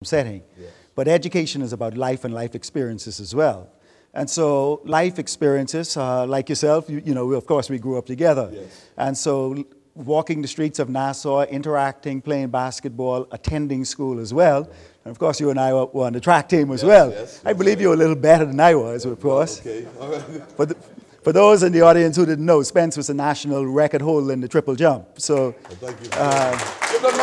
setting. Yes. But education is about life and life experiences as well. And so life experiences, like yourself, of course, we grew up together. Yes. And so walking the streets of Nassau, interacting, playing basketball, attending school as well. And of course, you and I were on the track team as well. Yes, I believe you were a little better than I was, of course. Okay. All right. For those in the audience who didn't know, Spence was a national record holder in the triple jump. So, Well, thank you. Give them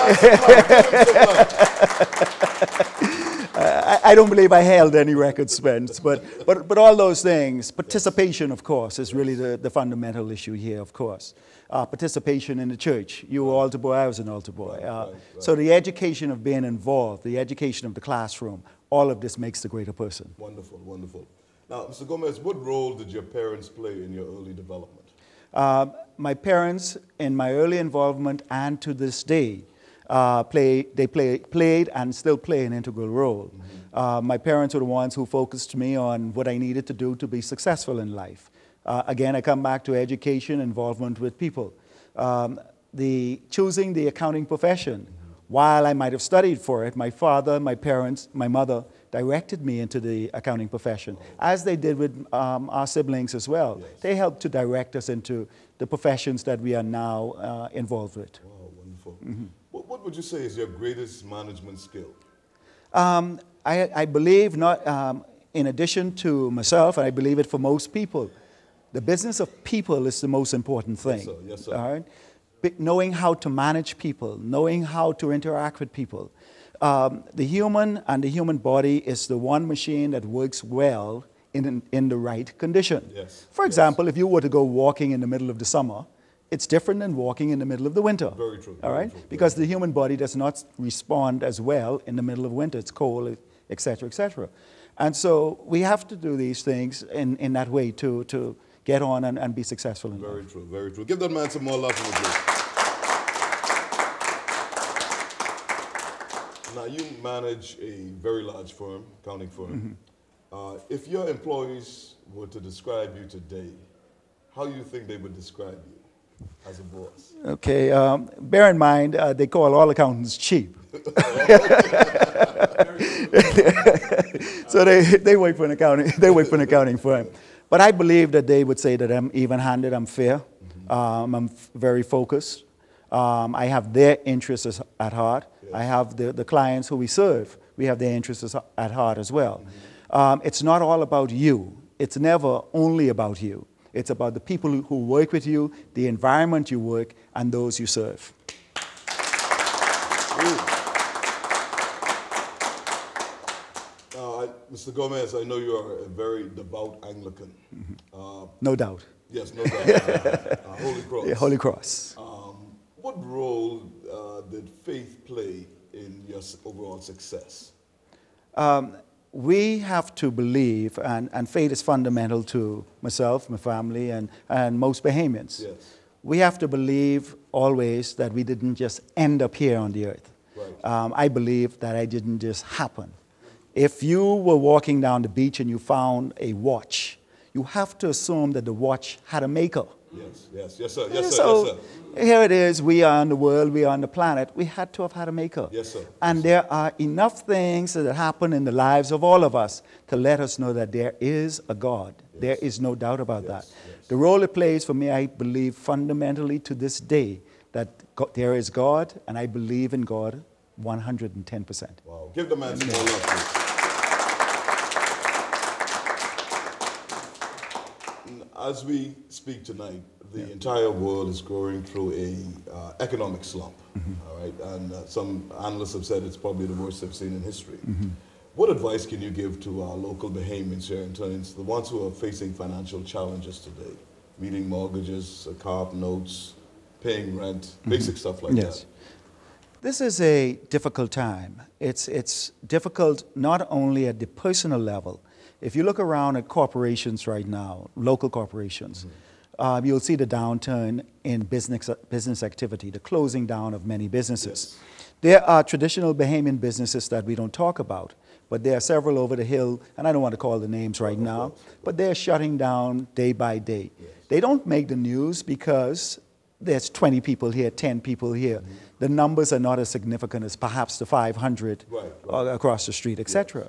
I don't believe I held any records, Spence, but all those things, participation, of course, is really the fundamental issue here, of course. Participation in the church. You were altar boy, I was an altar boy. Right. So the education of being involved, the education of the classroom, all of this makes the greater person. Wonderful, wonderful. Now, Mr. Gomez, what role did your parents play in your early development? My parents, in my early involvement and to this day, played and still play an integral role. My parents were the ones who focused me on what I needed to do to be successful in life. Again, I come back to education, involvement with people. Choosing the accounting profession. While I might have studied for it, my father, my parents, my mother directed me into the accounting profession, as they did with our siblings as well. Yes. They helped to direct us into the professions that we are now involved with. Wow, wonderful. What would you say is your greatest management skill? I believe, not in addition to myself, and I believe it for most people, the business of people is the most important thing. Yes, sir. Yes, sir. All right? Knowing how to manage people, knowing how to interact with people. The human and the human body is the one machine that works well in the right condition. Yes. For example, if you were to go walking in the middle of the summer, it's different than walking in the middle of the winter. Very true. All right? Very true. Because the human body does not respond as well in the middle of winter. It's cold, et cetera, et cetera. And so we have to do these things in that way to get on and be successful in life. Very true, very true. Give that man some more love from the group. Now, you manage a very large firm, accounting firm. If your employees were to describe you today, how do you think they would describe you as a boss? Okay, bear in mind, they call all accountants cheap. So they work for an accounting firm. But I believe that they would say that I'm even-handed, I'm fair, I'm very focused. I have their interests at heart. Yes. I have the clients who we serve. We have their interests at heart as well. It's not all about you. It's never only about you. It's about the people who work with you, the environment you work, and those you serve. Mr. Gomez, I know you are a very devout Anglican. No doubt. Yes, no doubt. Holy Cross. Yeah, Holy Cross. What role did faith play in your overall success? We have to believe, and faith is fundamental to myself, my family, and most Bahamians. Yes. We have to believe always that we didn't just end up here on the earth. Right. I believe that it didn't just happen. If you were walking down the beach and you found a watch, you have to assume that the watch had a maker. Yes, yes, yes, sir, yes, sir, So yes, sir. here it is, we are in the world, we are on the planet. We had to have had a maker. Yes, sir. And there are enough things that happen in the lives of all of us to let us know that there is a God. Yes. There is no doubt about Yes, that. yes. The role it plays for me, I believe fundamentally to this day, that there is God, and I believe in God 110%. Wow. Give the man some more love, please. As we speak tonight, the entire world is going through a economic slump, all right? And some analysts have said it's probably the worst they've seen in history. What advice can you give to our local Bahamians here in terms, the ones who are facing financial challenges today, meeting mortgages, car notes, paying rent, basic stuff like that? This is a difficult time. It's difficult not only at the personal level. If you look around at corporations right now, local corporations, you'll see the downturn in business activity, the closing down of many businesses. Yes. There are traditional Bahamian businesses that we don't talk about, but there are several over the hill, and I don't want to call the names right now, but they're shutting down day by day. Yes. They don't make the news because there's 20 people here, 10 people here. The numbers are not as significant as perhaps the 500 Right. across the street, etc.